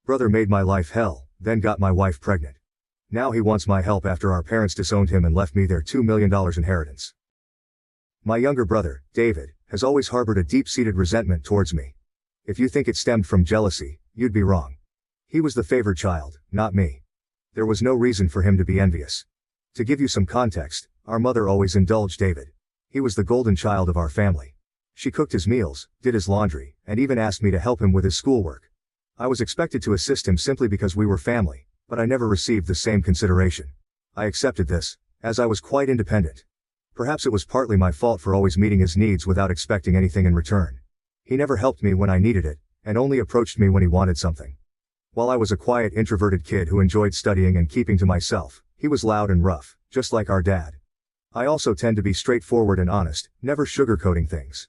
Brother made my life hell, then got my wife pregnant. Now he wants my help after our parents disowned him and left me their $2 million inheritance. My younger brother, David, has always harbored a deep-seated resentment towards me. If you think it stemmed from jealousy, you'd be wrong. He was the favored child, not me. There was no reason for him to be envious. To give you some context, our mother always indulged David. He was the golden child of our family. She cooked his meals, did his laundry, and even asked me to help him with his schoolwork. I was expected to assist him simply because we were family, but I never received the same consideration. I accepted this, as I was quite independent. Perhaps it was partly my fault for always meeting his needs without expecting anything in return. He never helped me when I needed it, and only approached me when he wanted something. While I was a quiet, introverted kid who enjoyed studying and keeping to myself, he was loud and rough, just like our dad. I also tend to be straightforward and honest, never sugarcoating things.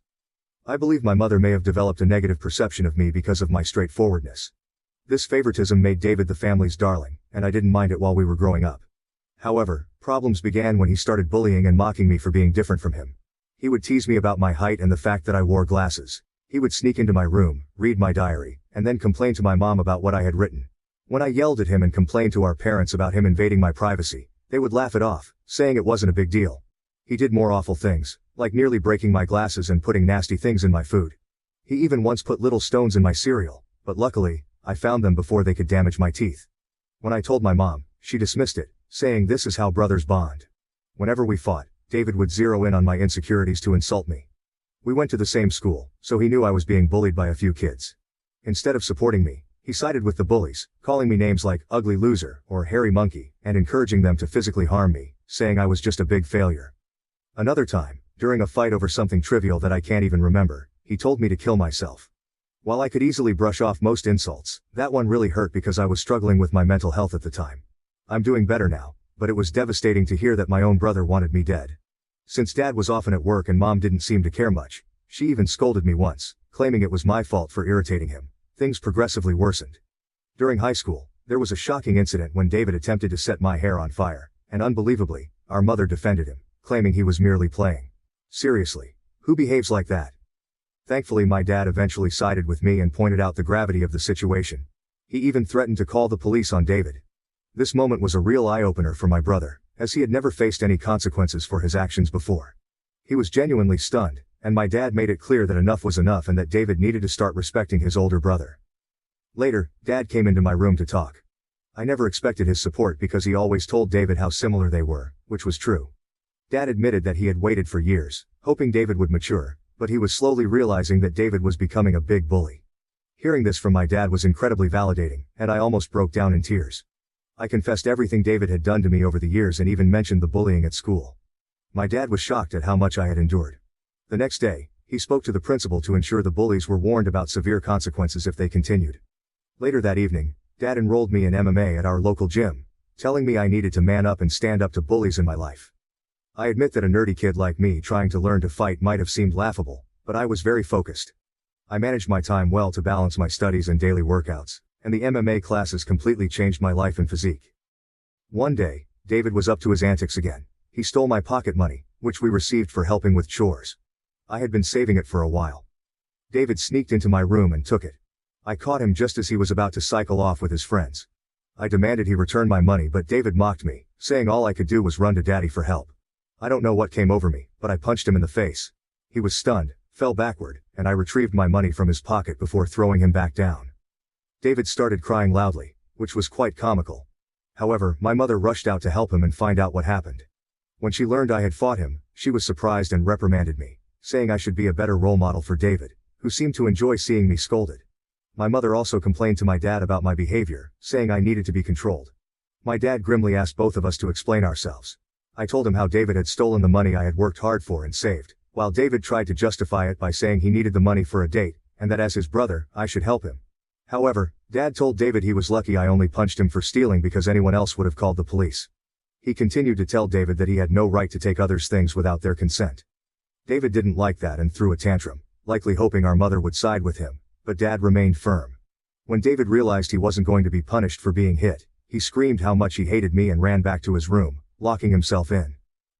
I believe my mother may have developed a negative perception of me because of my straightforwardness. This favoritism made David the family's darling, and I didn't mind it while we were growing up. However, problems began when he started bullying and mocking me for being different from him. He would tease me about my height and the fact that I wore glasses. He would sneak into my room, read my diary, and then complain to my mom about what I had written. When I yelled at him and complained to our parents about him invading my privacy, they would laugh it off, saying it wasn't a big deal. He did more awful things, like nearly breaking my glasses and putting nasty things in my food. He even once put little stones in my cereal, but luckily, I found them before they could damage my teeth. When I told my mom, she dismissed it, saying this is how brothers bond. Whenever we fought, David would zero in on my insecurities to insult me. We went to the same school, so he knew I was being bullied by a few kids. Instead of supporting me, he sided with the bullies, calling me names like ugly loser or hairy monkey, and encouraging them to physically harm me, saying I was just a big failure. Another time, during a fight over something trivial that I can't even remember, he told me to kill myself. While I could easily brush off most insults, that one really hurt because I was struggling with my mental health at the time. I'm doing better now, but it was devastating to hear that my own brother wanted me dead. Since Dad was often at work and Mom didn't seem to care much, she even scolded me once, claiming it was my fault for irritating him. Things progressively worsened. During high school, there was a shocking incident when David attempted to set my hair on fire, and unbelievably, our mother defended him, claiming he was merely playing. Seriously, who behaves like that? Thankfully, my dad eventually sided with me and pointed out the gravity of the situation. He even threatened to call the police on David. This moment was a real eye-opener for my brother, as he had never faced any consequences for his actions before. He was genuinely stunned, and my dad made it clear that enough was enough and that David needed to start respecting his older brother. Later, Dad came into my room to talk. I never expected his support because he always told David how similar they were, which was true. Dad admitted that he had waited for years, hoping David would mature, but he was slowly realizing that David was becoming a big bully. Hearing this from my dad was incredibly validating, and I almost broke down in tears. I confessed everything David had done to me over the years and even mentioned the bullying at school. My dad was shocked at how much I had endured. The next day, he spoke to the principal to ensure the bullies were warned about severe consequences if they continued. Later that evening, Dad enrolled me in MMA at our local gym, telling me I needed to man up and stand up to bullies in my life. I admit that a nerdy kid like me trying to learn to fight might have seemed laughable, but I was very focused. I managed my time well to balance my studies and daily workouts, and the MMA classes completely changed my life and physique. One day, David was up to his antics again. He stole my pocket money, which we received for helping with chores. I had been saving it for a while. David sneaked into my room and took it. I caught him just as he was about to cycle off with his friends. I demanded he return my money, but David mocked me, saying all I could do was run to Daddy for help. I don't know what came over me, but I punched him in the face. He was stunned, fell backward, and I retrieved my money from his pocket before throwing him back down. David started crying loudly, which was quite comical. However, my mother rushed out to help him and find out what happened. When she learned I had fought him, she was surprised and reprimanded me, saying I should be a better role model for David, who seemed to enjoy seeing me scolded. My mother also complained to my dad about my behavior, saying I needed to be controlled. My dad grimly asked both of us to explain ourselves. I told him how David had stolen the money I had worked hard for and saved, while David tried to justify it by saying he needed the money for a date, and that as his brother, I should help him. However, Dad told David he was lucky I only punched him for stealing because anyone else would have called the police. He continued to tell David that he had no right to take others' things without their consent. David didn't like that and threw a tantrum, likely hoping our mother would side with him, but Dad remained firm. When David realized he wasn't going to be punished for being hit, he screamed how much he hated me and ran back to his room, locking himself in.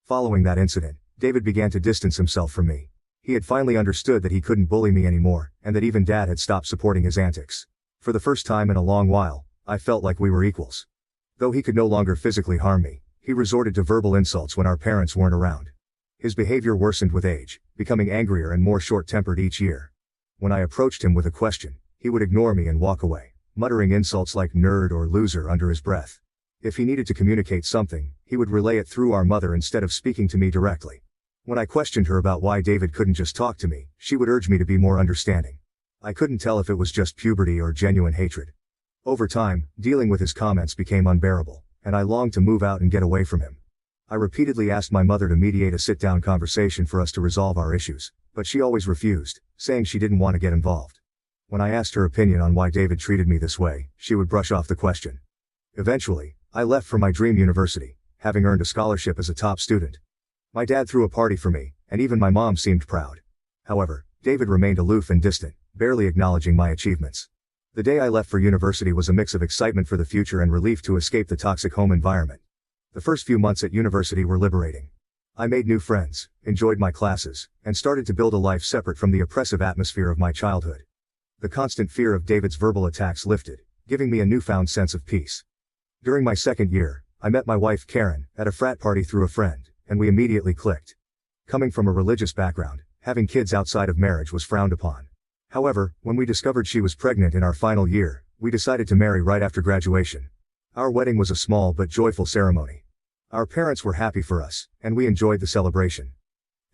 Following that incident, David began to distance himself from me. He had finally understood that he couldn't bully me anymore, and that even Dad had stopped supporting his antics. For the first time in a long while, I felt like we were equals. Though he could no longer physically harm me, he resorted to verbal insults when our parents weren't around. His behavior worsened with age, becoming angrier and more short-tempered each year. When I approached him with a question, he would ignore me and walk away, muttering insults like nerd or loser under his breath. If he needed to communicate something, he would relay it through our mother instead of speaking to me directly. When I questioned her about why David couldn't just talk to me, she would urge me to be more understanding. I couldn't tell if it was just puberty or genuine hatred. Over time, dealing with his comments became unbearable, and I longed to move out and get away from him. I repeatedly asked my mother to mediate a sit-down conversation for us to resolve our issues, but she always refused, saying she didn't want to get involved. When I asked her opinion on why David treated me this way, she would brush off the question. Eventually, I left for my dream university, having earned a scholarship as a top student. My dad threw a party for me, and even my mom seemed proud. However, David remained aloof and distant, barely acknowledging my achievements. The day I left for university was a mix of excitement for the future and relief to escape the toxic home environment. The first few months at university were liberating. I made new friends, enjoyed my classes, and started to build a life separate from the oppressive atmosphere of my childhood. The constant fear of David's verbal attacks lifted, giving me a newfound sense of peace. During my second year, I met my wife Karen at a frat party through a friend, and we immediately clicked. Coming from a religious background, having kids outside of marriage was frowned upon. However, when we discovered she was pregnant in our final year, we decided to marry right after graduation. Our wedding was a small but joyful ceremony. Our parents were happy for us, and we enjoyed the celebration.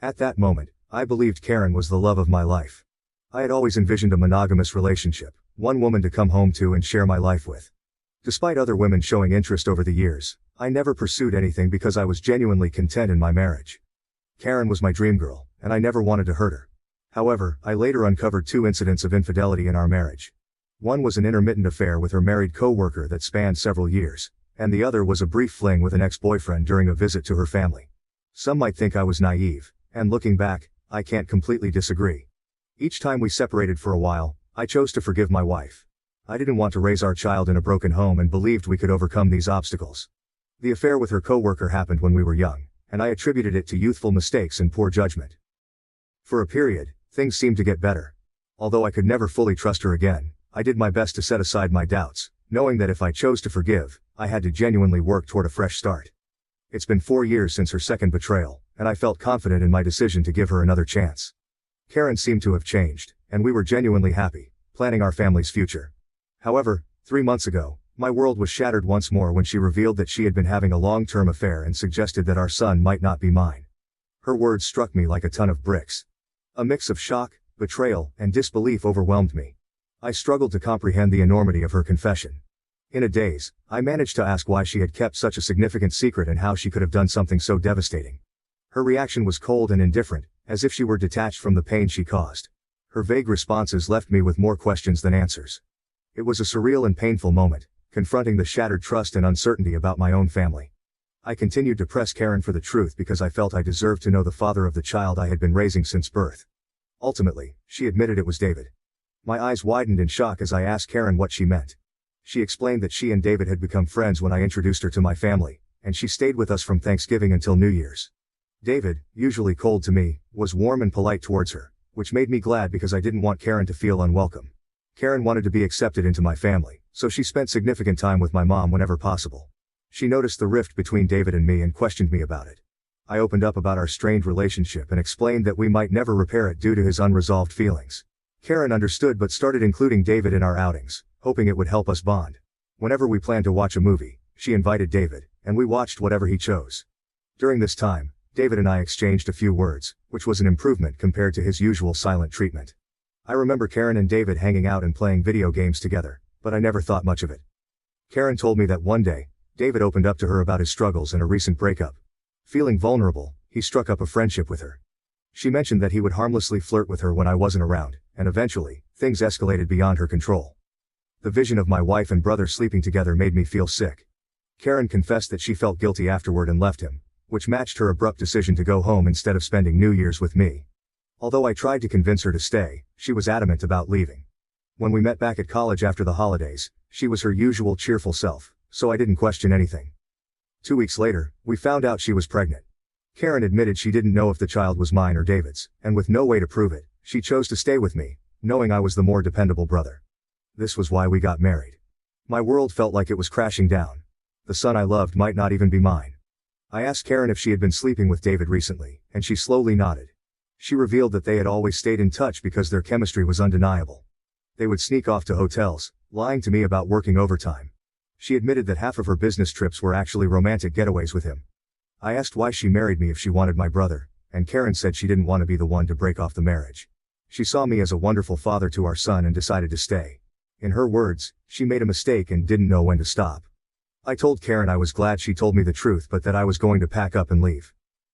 At that moment, I believed Karen was the love of my life. I had always envisioned a monogamous relationship, one woman to come home to and share my life with. Despite other women showing interest over the years, I never pursued anything because I was genuinely content in my marriage. Karen was my dream girl, and I never wanted to hurt her. However, I later uncovered 2 incidents of infidelity in our marriage. One was an intermittent affair with her married co-worker that spanned several years, and the other was a brief fling with an ex-boyfriend during a visit to her family. Some might think I was naive, and looking back, I can't completely disagree. Each time we separated for a while, I chose to forgive my wife. I didn't want to raise our child in a broken home and believed we could overcome these obstacles. The affair with her co-worker happened when we were young, and I attributed it to youthful mistakes and poor judgment. For a period, things seemed to get better. Although I could never fully trust her again, I did my best to set aside my doubts, knowing that if I chose to forgive, I had to genuinely work toward a fresh start. It's been 4 years since her second betrayal, and I felt confident in my decision to give her another chance. Karen seemed to have changed, and we were genuinely happy, planning our family's future. However, 3 months ago, my world was shattered once more when she revealed that she had been having a long-term affair and suggested that our son might not be mine. Her words struck me like a ton of bricks. A mix of shock, betrayal, and disbelief overwhelmed me. I struggled to comprehend the enormity of her confession. In a daze, I managed to ask why she had kept such a significant secret and how she could have done something so devastating. Her reaction was cold and indifferent, as if she were detached from the pain she caused. Her vague responses left me with more questions than answers. It was a surreal and painful moment, confronting the shattered trust and uncertainty about my own family. I continued to press Karen for the truth because I felt I deserved to know the father of the child I had been raising since birth. Ultimately, she admitted it was David. My eyes widened in shock as I asked Karen what she meant. She explained that she and David had become friends when I introduced her to my family, and she stayed with us from Thanksgiving until New Year's. David, usually cold to me, was warm and polite towards her, which made me glad because I didn't want Karen to feel unwelcome. Karen wanted to be accepted into my family, so she spent significant time with my mom whenever possible. She noticed the rift between David and me and questioned me about it. I opened up about our strained relationship and explained that we might never repair it due to his unresolved feelings. Karen understood but started including David in our outings, hoping it would help us bond. Whenever we planned to watch a movie, she invited David, and we watched whatever he chose. During this time, David and I exchanged a few words, which was an improvement compared to his usual silent treatment. I remember Karen and David hanging out and playing video games together, but I never thought much of it. Karen told me that one day, David opened up to her about his struggles and a recent breakup. Feeling vulnerable, he struck up a friendship with her. She mentioned that he would harmlessly flirt with her when I wasn't around, and eventually, things escalated beyond her control. The vision of my wife and brother sleeping together made me feel sick. Karen confessed that she felt guilty afterward and left him, which matched her abrupt decision to go home instead of spending New Year's with me. Although I tried to convince her to stay, she was adamant about leaving. When we met back at college after the holidays, she was her usual cheerful self, so I didn't question anything. 2 weeks later, we found out she was pregnant. Karen admitted she didn't know if the child was mine or David's, and with no way to prove it, she chose to stay with me, knowing I was the more dependable brother. This was why we got married. My world felt like it was crashing down. The son I loved might not even be mine. I asked Karen if she had been sleeping with David recently, and she slowly nodded. She revealed that they had always stayed in touch because their chemistry was undeniable. They would sneak off to hotels, lying to me about working overtime. She admitted that half of her business trips were actually romantic getaways with him. I asked why she married me if she wanted my brother, and Karen said she didn't want to be the one to break off the marriage. She saw me as a wonderful father to our son and decided to stay. In her words, she made a mistake and didn't know when to stop. I told Karen I was glad she told me the truth but that I was going to pack up and leave.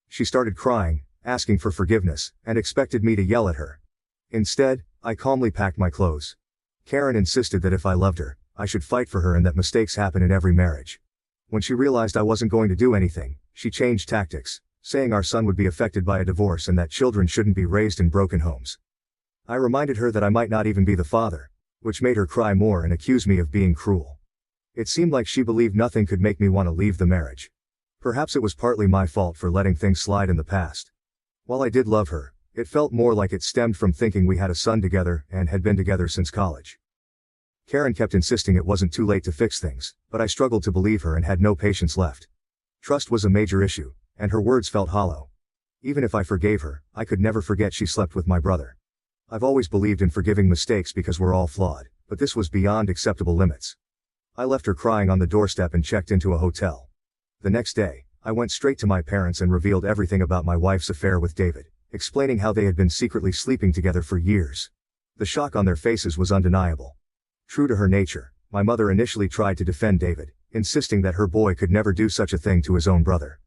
She started crying, asking for forgiveness, and expected me to yell at her. Instead, I calmly packed my clothes. Karen insisted that if I loved her, I should fight for her and that mistakes happen in every marriage. When she realized I wasn't going to do anything, she changed tactics, saying our son would be affected by a divorce and that children shouldn't be raised in broken homes. I reminded her that I might not even be the father, which made her cry more and accuse me of being cruel. It seemed like she believed nothing could make me want to leave the marriage. Perhaps it was partly my fault for letting things slide in the past. While I did love her, it felt more like it stemmed from thinking we had a son together and had been together since college. Karen kept insisting it wasn't too late to fix things, but I struggled to believe her and had no patience left. Trust was a major issue, and her words felt hollow. Even if I forgave her, I could never forget she slept with my brother. I've always believed in forgiving mistakes because we're all flawed, but this was beyond acceptable limits. I left her crying on the doorstep and checked into a hotel. The next day, I went straight to my parents and revealed everything about my wife's affair with David, explaining how they had been secretly sleeping together for years. The shock on their faces was undeniable. True to her nature, my mother initially tried to defend David, insisting that her boy could never do such a thing to his own brother.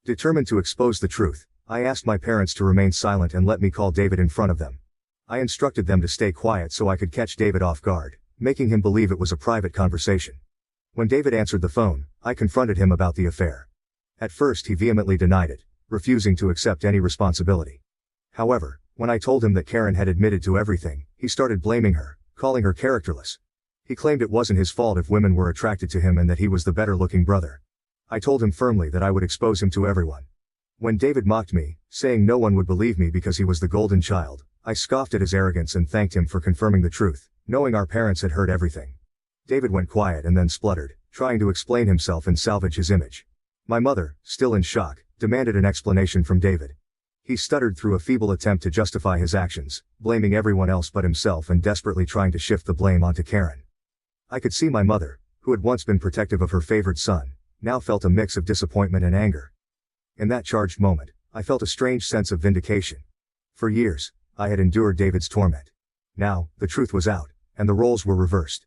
Determined to expose the truth, I asked my parents to remain silent and let me call David in front of them. I instructed them to stay quiet so I could catch David off guard, making him believe it was a private conversation. When David answered the phone, I confronted him about the affair. At first he vehemently denied it, refusing to accept any responsibility. However, when I told him that Karen had admitted to everything, he started blaming her, calling her characterless. He claimed it wasn't his fault if women were attracted to him and that he was the better-looking brother. I told him firmly that I would expose him to everyone. When David mocked me, saying no one would believe me because he was the golden child, I scoffed at his arrogance and thanked him for confirming the truth, knowing our parents had heard everything. David went quiet and then spluttered, trying to explain himself and salvage his image. My mother, still in shock, demanded an explanation from David. He stuttered through a feeble attempt to justify his actions, blaming everyone else but himself and desperately trying to shift the blame onto Karen. I could see my mother, who had once been protective of her favored son, now felt a mix of disappointment and anger. In that charged moment, I felt a strange sense of vindication. For years, I had endured David's torment. Now, the truth was out, and the roles were reversed.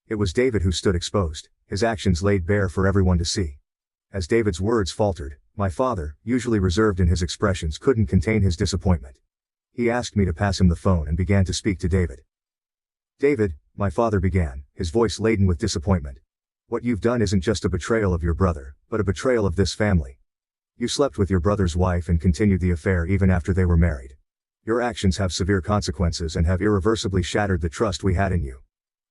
It was David who stood exposed, his actions laid bare for everyone to see. As David's words faltered, my father, usually reserved in his expressions, couldn't contain his disappointment. He asked me to pass him the phone and began to speak to David. David, my father began, his voice laden with disappointment. What you've done isn't just a betrayal of your brother, but a betrayal of this family. You slept with your brother's wife and continued the affair even after they were married. Your actions have severe consequences and have irreversibly shattered the trust we had in you.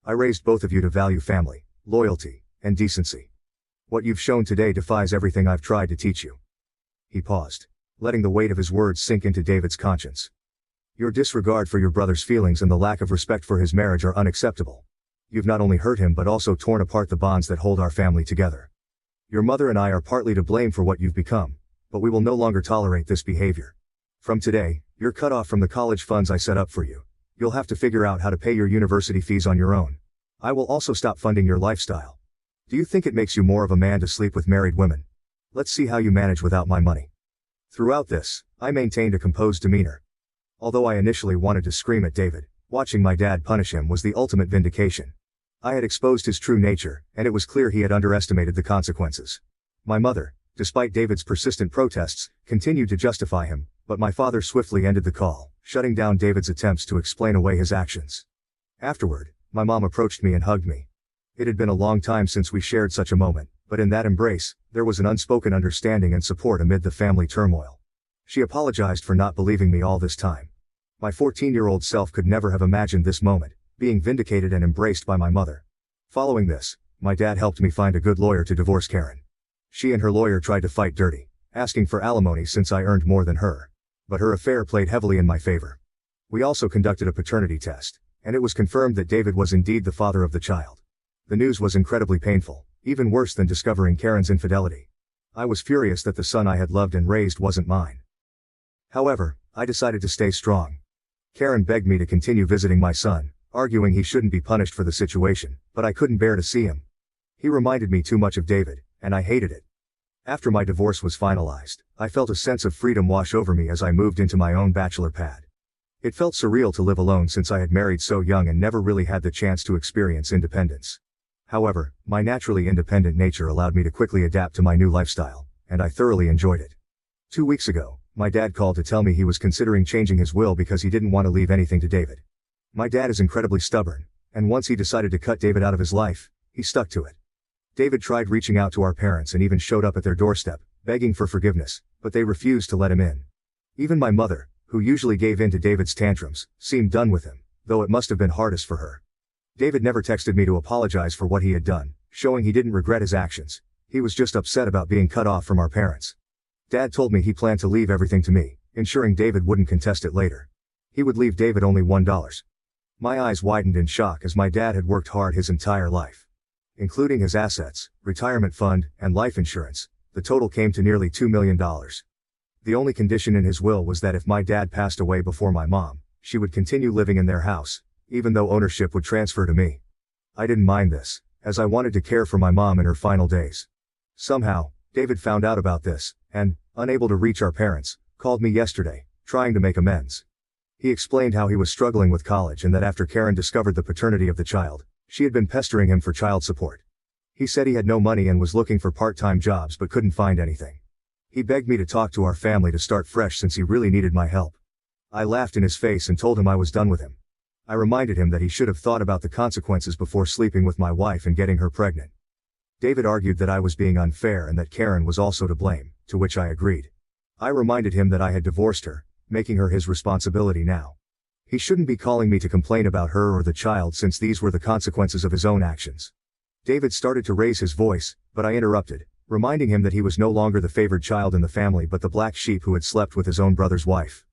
I raised both of you to value family, loyalty, and decency. What you've shown today defies everything I've tried to teach you. He paused, letting the weight of his words sink into David's conscience. Your disregard for your brother's feelings and the lack of respect for his marriage are unacceptable. You've not only hurt him but also torn apart the bonds that hold our family together. Your mother and I are partly to blame for what you've become, but we will no longer tolerate this behavior. From today, you're cut off from the college funds I set up for you. You'll have to figure out how to pay your university fees on your own. I will also stop funding your lifestyle. Do you think it makes you more of a man to sleep with married women? Let's see how you manage without my money. Throughout this, I maintained a composed demeanor. Although I initially wanted to scream at David, watching my dad punish him was the ultimate vindication. I had exposed his true nature, and it was clear he had underestimated the consequences. My mother, despite David's persistent protests, continued to justify him, but my father swiftly ended the call, shutting down David's attempts to explain away his actions. Afterward, my mom approached me and hugged me. It had been a long time since we shared such a moment, but in that embrace, there was an unspoken understanding and support amid the family turmoil. She apologized for not believing me all this time. My 14-year-old self could never have imagined this moment, being vindicated and embraced by my mother. Following this, my dad helped me find a good lawyer to divorce Karen. She and her lawyer tried to fight dirty, asking for alimony since I earned more than her. But her affair played heavily in my favor. We also conducted a paternity test, and it was confirmed that David was indeed the father of the child. The news was incredibly painful, even worse than discovering Karen's infidelity. I was furious that the son I had loved and raised wasn't mine. However, I decided to stay strong. Karen begged me to continue visiting my son, arguing he shouldn't be punished for the situation, but I couldn't bear to see him. He reminded me too much of David, and I hated it. After my divorce was finalized, I felt a sense of freedom wash over me as I moved into my own bachelor pad. It felt surreal to live alone since I had married so young and never really had the chance to experience independence. However, my naturally independent nature allowed me to quickly adapt to my new lifestyle, and I thoroughly enjoyed it. 2 weeks ago, my dad called to tell me he was considering changing his will because he didn't want to leave anything to David. My dad is incredibly stubborn, and once he decided to cut David out of his life, he stuck to it. David tried reaching out to our parents and even showed up at their doorstep, begging for forgiveness, but they refused to let him in. Even my mother, who usually gave in to David's tantrums, seemed done with him, though it must have been hardest for her. David never texted me to apologize for what he had done, showing he didn't regret his actions. He was just upset about being cut off from our parents. Dad told me he planned to leave everything to me, ensuring David wouldn't contest it later. He would leave David only $1. My eyes widened in shock as my dad had worked hard his entire life. Including his assets, retirement fund, and life insurance, the total came to nearly $2 million. The only condition in his will was that if my dad passed away before my mom, she would continue living in their house, even though ownership would transfer to me. I didn't mind this, as I wanted to care for my mom in her final days. Somehow, David found out about this, and, unable to reach our parents, called me yesterday, trying to make amends. He explained how he was struggling with college and that after Karen discovered the paternity of the child, she had been pestering him for child support. He said he had no money and was looking for part-time jobs but couldn't find anything. He begged me to talk to our family to start fresh since he really needed my help. I laughed in his face and told him I was done with him. I reminded him that he should have thought about the consequences before sleeping with my wife and getting her pregnant. David argued that I was being unfair and that Karen was also to blame, to which I agreed. I reminded him that I had divorced her, making her his responsibility now. He shouldn't be calling me to complain about her or the child since these were the consequences of his own actions. David started to raise his voice, but I interrupted, reminding him that he was no longer the favored child in the family but the black sheep who had slept with his own brother's wife.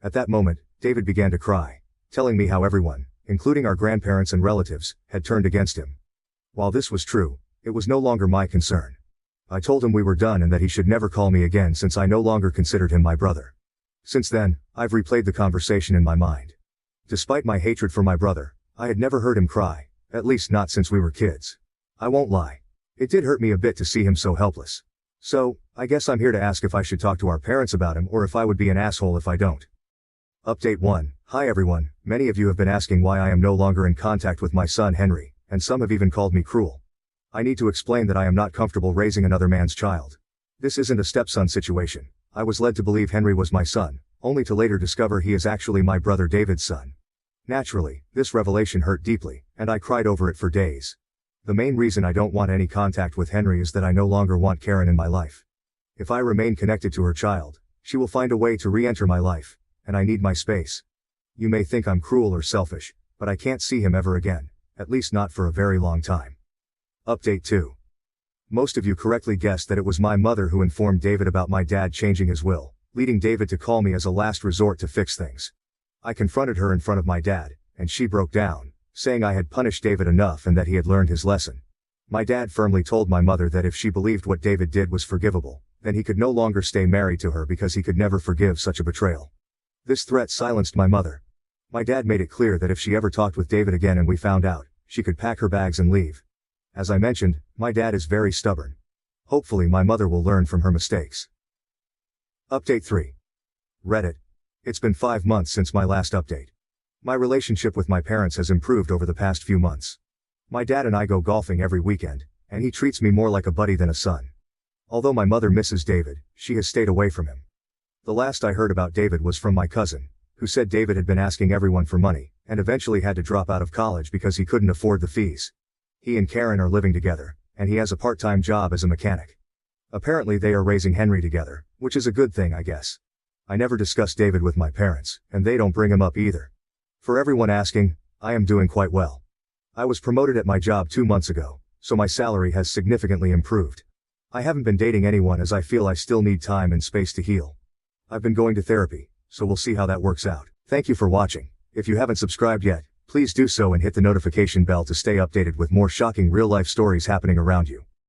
At that moment, David began to cry, telling me how everyone, including our grandparents and relatives, had turned against him. While this was true, it was no longer my concern. I told him we were done and that he should never call me again since I no longer considered him my brother. Since then, I've replayed the conversation in my mind. Despite my hatred for my brother, I had never heard him cry, at least not since we were kids. I won't lie. It did hurt me a bit to see him so helpless. So, I guess I'm here to ask if I should talk to our parents about him or if I would be an asshole if I don't. Update 1. Hi everyone, many of you have been asking why I am no longer in contact with my son Henry, and some have even called me cruel. I need to explain that I am not comfortable raising another man's child. This isn't a stepson situation. I was led to believe Henry was my son, only to later discover he is actually my brother David's son. Naturally, this revelation hurt deeply, and I cried over it for days. The main reason I don't want any contact with Henry is that I no longer want Karen in my life. If I remain connected to her child, she will find a way to re-enter my life, and I need my space. You may think I'm cruel or selfish, but I can't see him ever again, at least not for a very long time. Update 2. Most of you correctly guessed that it was my mother who informed David about my dad changing his will, leading David to call me as a last resort to fix things. I confronted her in front of my dad, and she broke down, saying I had punished David enough and that he had learned his lesson. My dad firmly told my mother that if she believed what David did was forgivable, then he could no longer stay married to her because he could never forgive such a betrayal. This threat silenced my mother. My dad made it clear that if she ever talked with David again and we found out, she could pack her bags and leave. As I mentioned, my dad is very stubborn. Hopefully my mother will learn from her mistakes. Update 3. Reddit. It's been 5 months since my last update. My relationship with my parents has improved over the past few months. My dad and I go golfing every weekend, and he treats me more like a buddy than a son. Although my mother misses David, she has stayed away from him. The last I heard about David was from my cousin, who said David had been asking everyone for money, and eventually had to drop out of college because he couldn't afford the fees. He and Karen are living together, and he has a part-time job as a mechanic. Apparently they are raising Henry together, which is a good thing I guess. I never discuss David with my parents, and they don't bring him up either. For everyone asking, I am doing quite well. I was promoted at my job 2 months ago, so my salary has significantly improved. I haven't been dating anyone as I feel I still need time and space to heal. I've been going to therapy, so we'll see how that works out. Thank you for watching. If you haven't subscribed yet, Please do so and hit the notification bell to stay updated with more shocking real-life stories happening around you.